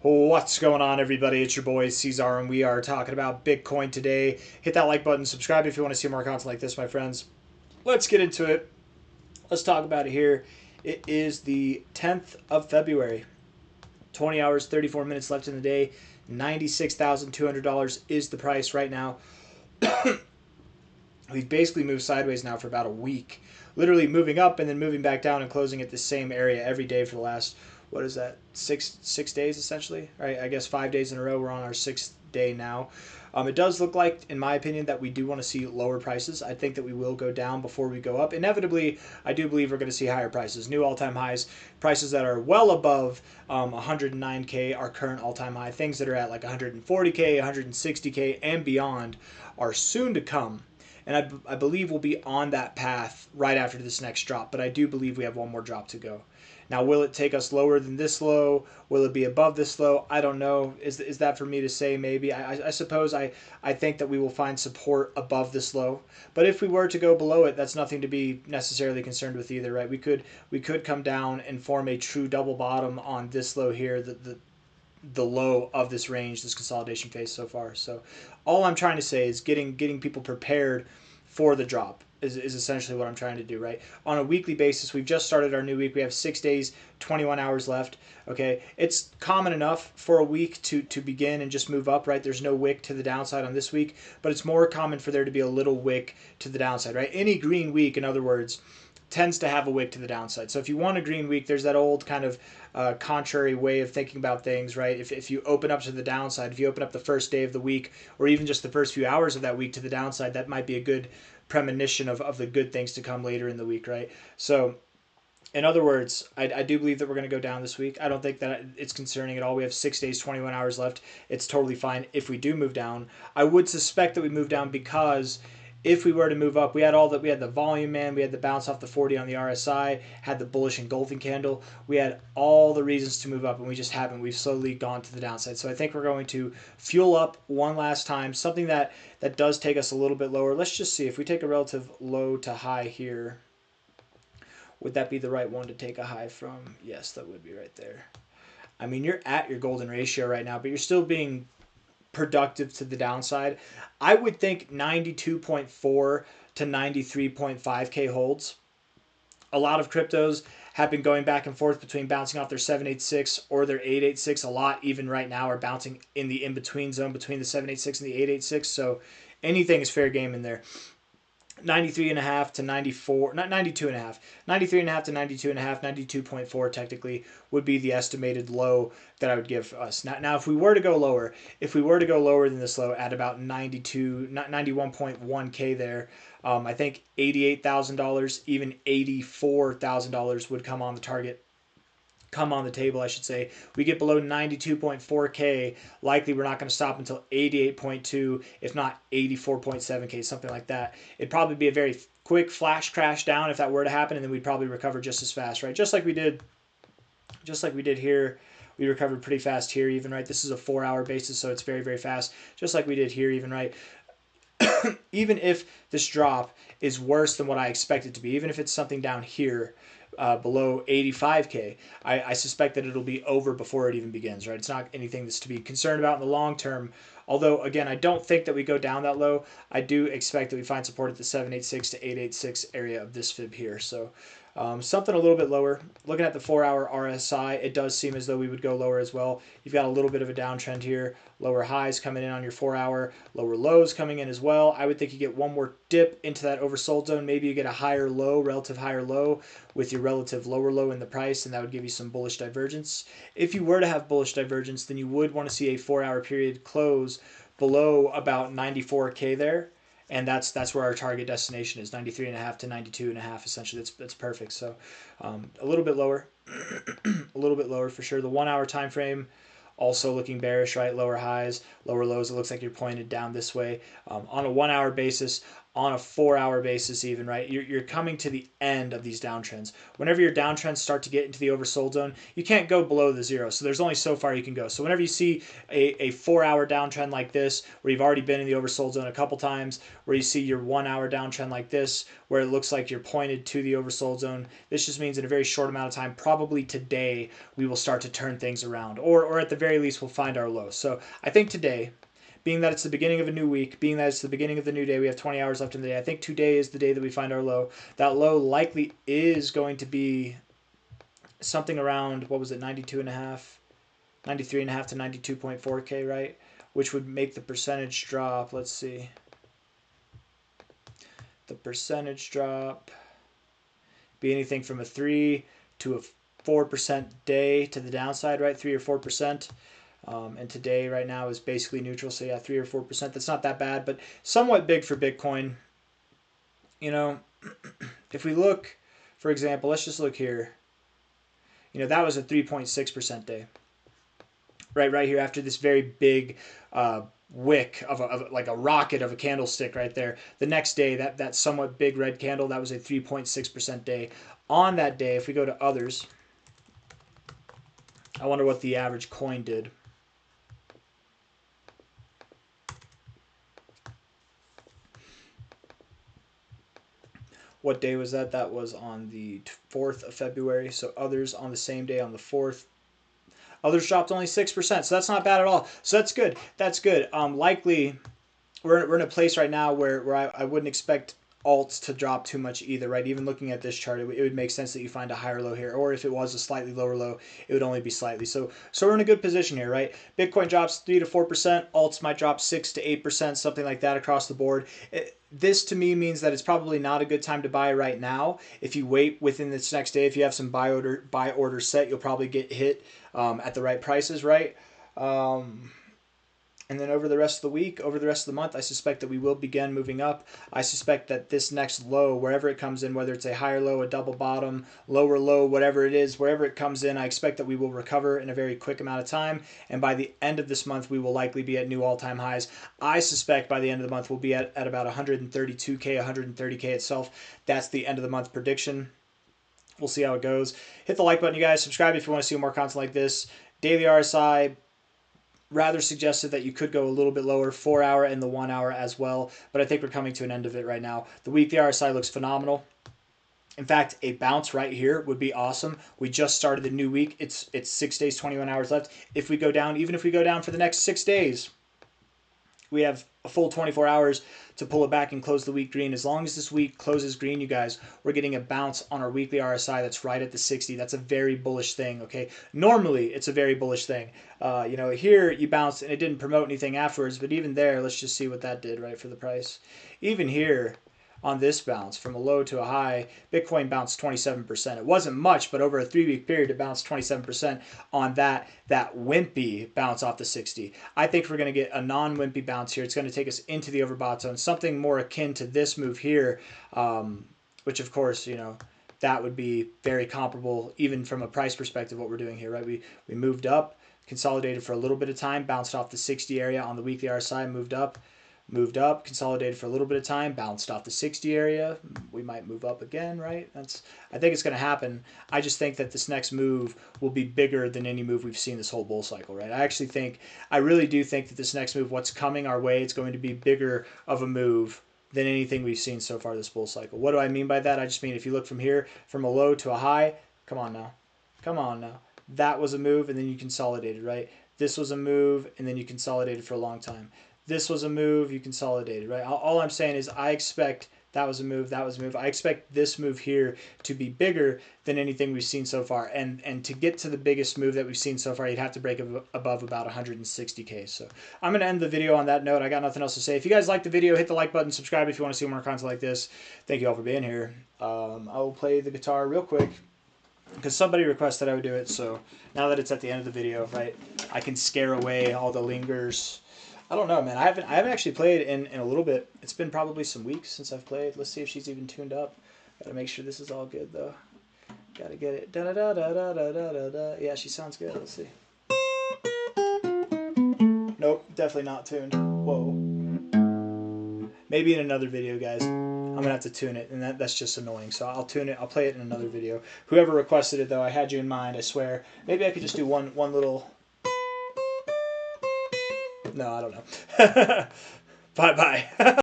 What's going on, everybody? It's your boy C-Zar, and we are talking about Bitcoin today. Hit that like button, subscribe if you want to see more content like this, my friends. Let's get into it. Let's talk about it here. It is the 10th of February. 20 hours, 34 minutes left in the day. $96,200 is the price right now. We've basically moved sideways now for about a week. Literally moving up and then moving back down and closing at the same area every day for the last, what is that, six days essentially, right? I guess 5 days in a row. We're on our sixth day now. It does look like, in my opinion, that we do want to see lower prices. I think that we will go down before we go up. Inevitably, I do believe we're going to see higher prices, new all-time highs, prices that are well above 109K, our current all-time high. Things that are at like 140K, 160K, and beyond are soon to come. And I believe we'll be on that path right after this next drop. But I do believe we have one more drop to go. Now, will it take us lower than this low? Will it be above this low? I don't know. Is that for me to say? Maybe. I suppose I think that we will find support above this low. But if we were to go below it, that's nothing to be necessarily concerned with either, right? We could come down and form a true double bottom on this low here, the low of this range, this consolidation phase so far. So all I'm trying to say is getting people prepared for the drop is essentially what I'm trying to do, right? On a weekly basis, we've just started our new week. We have 6 days, 21 hours left. Okay, it's common enough for a week to begin and just move up, right? There's no wick to the downside on this week, but it's more common for there to be a little wick to the downside, right? Any green week, in other words, tends to have a wick to the downside. So if you want a green week, there's that old kind of contrary way of thinking about things, right? If you open up to the downside, if you open up the first day of the week or even just the first few hours of that week to the downside, that might be a good premonition of the good things to come later in the week, right? So in other words, I do believe that we're going to go down this week. I don't think that it's concerning at all. We have 6 days, 21 hours left. It's totally fine if we do move down. I would suspect that we move down because if we were to move up, we had the volume, man. We had the bounce off the 40 on the RSI, had the bullish engulfing candle. We had all the reasons to move up, and we just haven't. We've slowly gone to the downside. So I think we're going to fuel up one last time, something that does take us a little bit lower. Let's just see if we take a relative low to high here. Would that be the right one to take a high from? Yes, that would be right there. I mean, you're at your golden ratio right now, but you're still being productive to the downside. I would think 92.4 to 93.5K holds. A lot of cryptos have been going back and forth between bouncing off their 786 or their 886 a lot. Even right now are bouncing in the in-between zone between the 786 and the 886. So anything is fair game in there. 93.5 to 94, not 92.5, 93.5 to 92.5, 92.4 technically would be the estimated low that I would give us. Now if we were to go lower, than this low at about 91.1K there, I think $88,000, even $84,000 would come on the table, I should say. We get below 92.4K, likely we're not going to stop until 88.2, if not 84.7K, something like that. It'd probably be a very quick flash crash down if that were to happen, and then we'd probably recover just as fast, right? Just like we did here. We recovered pretty fast here even, right? This is a 4-hour basis, so it's very, very fast. Just like we did here even, right? Even if this drop is worse than what I expect it to be, even if it's something down here, below 85K, I suspect that it'll be over before it even begins, right? It's not anything that's to be concerned about in the long term. Although, again, I don't think that we go down that low. I do expect that we find support at the 786 to 886 area of this fib here. So something a little bit lower. Looking at the 4-hour RSI, it does seem as though we would go lower as well. You've got a little bit of a downtrend here. Lower highs coming in on your 4-hour, lower lows coming in as well. I would think you get one more dip into that oversold zone. Maybe you get a higher low, relative higher low with your relative lower low in the price, and that would give you some bullish divergence. If you were to have bullish divergence, then you would want to see a 4-hour period close below about 94K there. And that's where our target destination is, 93.5 to 92.5, essentially. That's perfect. So a little bit lower, a little bit lower for sure. The 1-hour time frame also looking bearish, right? Lower highs, lower lows. It looks like you're pointed down this way. On a 1-hour basis, on a 4-hour basis even, right? You're coming to the end of these downtrends. Whenever your downtrends start to get into the oversold zone, you can't go below the zero. So there's only so far you can go. So whenever you see a 4-hour downtrend like this, where you've already been in the oversold zone a couple times, where you see your 1-hour downtrend like this, where it looks like you're pointed to the oversold zone, this just means in a very short amount of time, probably today, we will start to turn things around. Or at the very least, we'll find our low. So I think today, being that it's the beginning of a new week, being that it's the beginning of the new day, we have 20 hours left in the day, I think today is the day that we find our low. That low likely is going to be something around, what was it, 92.5, 93.5 to 92.4K, right? Which would make the percentage drop, let's see. The percentage drop be anything from a 3 to a 4% day to the downside, right? 3 or 4%. And today right now is basically neutral. So yeah, 3 or 4%. That's not that bad, but somewhat big for Bitcoin. You know, if we look, for example, let's just look here. You know, that was a 3.6% day. Right here after this very big wick of like a rocket of a candlestick right there. The next day, that somewhat big red candle, that was a 3.6% day. On that day, if we go to others, I wonder what the average coin did. What day was that? That was on the 4th of February. So others on the same day on the 4th. Others dropped only 6%. So that's not bad at all. So that's good. That's good. Likely, we're in a place right now where I wouldn't expect alts to drop too much either, right? Even looking at this chart, it would make sense that you find a higher low here. Or if it was a slightly lower low, it would only be slightly. So we're in a good position here, right? Bitcoin drops 3 to 4%. Alts might drop 6 to 8%, something like that across the board. This to me means that it's probably not a good time to buy right now. If you wait within this next day, if you have some buy order set, you'll probably get hit at the right prices, right? And then over the rest of the week, over the rest of the month, I suspect that we will begin moving up. I suspect that this next low, wherever it comes in, whether it's a higher low, a double bottom, lower low, whatever it is, wherever it comes in, I expect that we will recover in a very quick amount of time. And by the end of this month, we will likely be at new all-time highs. I suspect by the end of the month, we'll be at about 132K, 130K itself. That's the end of the month prediction. We'll see how it goes. Hit the like button, you guys. Subscribe if you want to see more content like this. Daily RSI. Rather suggested that you could go a little bit lower, 4-hour and the 1-hour as well, but I think we're coming to an end of it right now. The weekly RSI looks phenomenal. In fact, a bounce right here would be awesome. We just started the new week. It's 6 days, 21 hours left. If we go down, even if we go down for the next 6 days, we have a full 24 hours to pull it back and close the week green. As long as this week closes green, you guys, we're getting a bounce on our weekly RSI that's right at the 60. That's a very bullish thing, okay? Normally, it's a very bullish thing. You know, here you bounced and it didn't promote anything afterwards, but even there, let's just see what that did, right, for the price. Even here, on this bounce from a low to a high, Bitcoin bounced 27%. It wasn't much, but over a 3-week period, it bounced 27% on that wimpy bounce off the 60. I think we're going to get a non-wimpy bounce here. It's going to take us into the overbought zone, something more akin to this move here, which of course, you know, that would be very comparable even from a price perspective what we're doing here, right? We moved up, consolidated for a little bit of time, bounced off the 60 area on the weekly RSI, moved up, consolidated for a little bit of time, bounced off the 60 area. We might move up again, right? I think it's going to happen. I just think that this next move will be bigger than any move we've seen this whole bull cycle, right? I really do think that this next move, what's coming our way, it's going to be bigger of a move than anything we've seen so far this bull cycle. What do I mean by that? I just mean if you look from here, from a low to a high, come on now. That was a move, and then you consolidated, right? This was a move, and then you consolidated for a long time. This was a move, you consolidated, right? All I'm saying is I expect that was a move. I expect this move here to be bigger than anything we've seen so far. And to get to the biggest move that we've seen so far, you'd have to break above about 160K. So I'm going to end the video on that note. I got nothing else to say. If you guys liked the video, hit the like button, subscribe if you want to see more content like this. Thank you all for being here. I will play the guitar real quick because somebody requested I would do it. So now that it's at the end of the video, right, I can scare away all the lingers. I don't know, man. I haven't actually played in a little bit. It's been probably some weeks since I've played. Let's see if she's even tuned up. Gotta make sure this is all good though. Gotta get it. Da da da da da da da da. Yeah, she sounds good. Let's see. Nope, definitely not tuned. Whoa. Maybe in another video, guys. I'm gonna have to tune it, and that's just annoying. So I'll tune it. I'll play it in another video. Whoever requested it, though, I had you in mind. I swear. Maybe I could just do one little. No, I don't know. Bye bye.